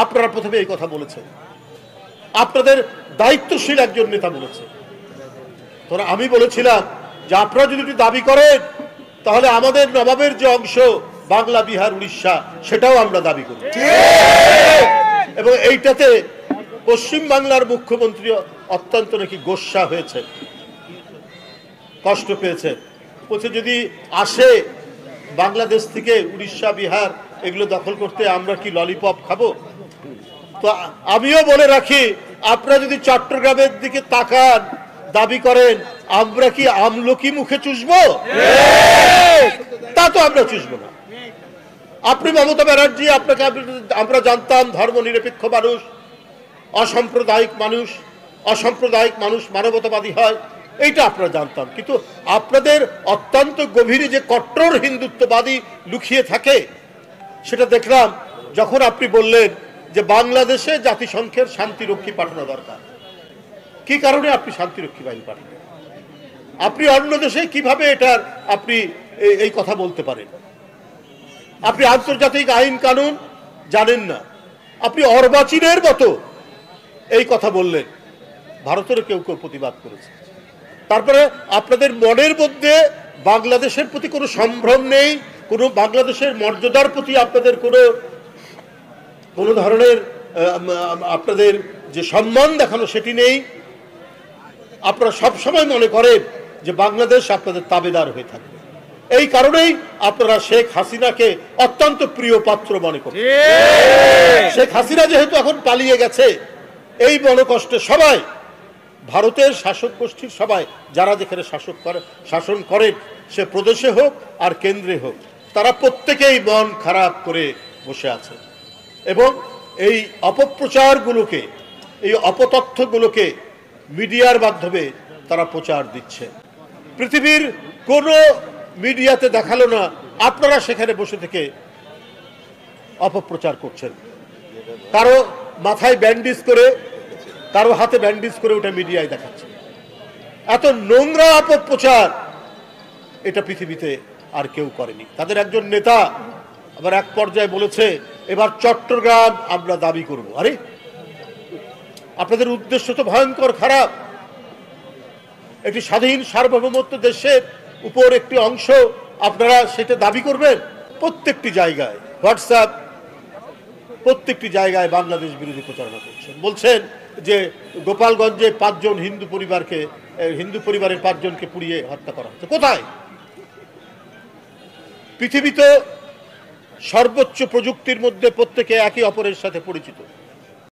আপনারা প্রথমে এই কথা বলেছেন, আপনাদের দায়িত্বশীল একজন নেতা বলেছে। তোরা আমি বলেছিলাম যে আপনারা যদি দাবি করেন তাহলে আমাদের নবাবের যে অংশ বাংলা, বিহার, উড়িষ্যা সেটাও আমরা দাবি করি। এবং এইটাতে পশ্চিম বাংলার মুখ্যমন্ত্রী অত্যন্ত নাকি গোস্বা হয়েছে, কষ্ট পেয়েছে। বলছে যদি আসে বাংলাদেশ থেকে উড়িষ্যা, বিহার এগুলো দখল করতে আমরা কি ললিপপ খাবো? তো আমিও বলে রাখি, আপনারা যদি চট্টগ্রামের দিকে তাকান, দাবি করেন আমরা কি আমলকি মুখে চুষবো? তা তো আমরা চুষবো না। আপনি মমতা ব্যানার্জি, আপনাকে আমরা জানতাম ধর্মনিরপেক্ষ মানুষ, অসাম্প্রদায়িক মানুষ মানবতাবাদী হয়, এইটা আপনারা জানতাম। কিন্তু আপনাদের অত্যন্ত গভীরে যে কট্টর হিন্দুত্ববাদী লুকিয়ে থাকে সেটা দেখলাম যখন আপনি বললেন যে বাংলাদেশে জাতিসংঘের শান্তিরক্ষী পাঠানো দরকার। কি কারণে আপনি শান্তিরক্ষী বাহিনী পাঠাবেন? আপনি অন্য দেশে কিভাবে এটার আপনি এই কথা বলতে পারেন? আপনি আন্তর্জাতিক আইন কানুন জানেন না, আপনি অর্বাচীনের মতো এই কথা বললেন। ভারতের কেউ কেউ প্রতিবাদ করেছে। তারপরে আপনাদের মনের মধ্যে বাংলাদেশের প্রতি কোনো সম্ভ্রম নেই, কোনো বাংলাদেশের মর্যাদার প্রতি আপনাদের কোনো ধরনের আপনাদের যে সম্মান দেখানো সেটি নেই। আপনারা সবসময় মনে করেন যে বাংলাদেশ আপনাদের তাবেদার হয়ে থাকবে। এই কারণেই আপনারা শেখ হাসিনাকে অত্যন্ত প্রিয় পাত্র মনে করেন। শেখ হাসিনা যেহেতু এখন পালিয়ে গেছে, এই মনোকষ্টে সবাই ভারতের শাসক গোষ্ঠীর সবাই যারা যেখানে শাসন করেন, সে প্রদেশে হোক আর কেন্দ্রে হোক, তারা প্রত্যেকেই মন খারাপ করে বসে আছে এবং এই অপপ্রচারগুলোকে, এই অপতথ্যগুলোকে মিডিয়ার মাধ্যমে তারা প্রচার দিচ্ছে। পৃথিবীর কোনো মিডিয়াতে দেখালো না, আপনারা সেখানে বসে থেকে অপপ্রচার করছেন। কারো মাথায় ব্যান্ডেজ করে, কারো হাতে ব্যান্ডেজ করে ওটা মিডিয়ায় দেখাচ্ছে। এত নোংরা অপপ্রচার এটা পৃথিবীতে আর কেউ করেনি। তাদের একজন নেতা আবার এক পর্যায়ে বলেছে এবার চট্টগ্রাম আমরা দাবি করব। আরে আপনাদের উদ্দেশ্য তো ভয়ঙ্কর খারাপ। একটি স্বাধীন সার্বভৌমত্ব দেশের উপর একটি অংশ আপনারা সেটা দাবি করবেন। প্রত্যেকটি জায়গায় হোয়াটসঅ্যাপ, প্রত্যেকটি জায়গায় বাংলাদেশ বিরোধী প্রচারণা করছেন। বলছেন যে গোপালগঞ্জে 5 জন হিন্দু পরিবারের 5 জনকে পুড়িয়ে হত্যা করা হচ্ছে। কোথায়? পৃথিবীতে সর্বোচ্চ প্রযুক্তির মধ্যে প্রত্যেকে একে অপরের সাথে পরিচিত।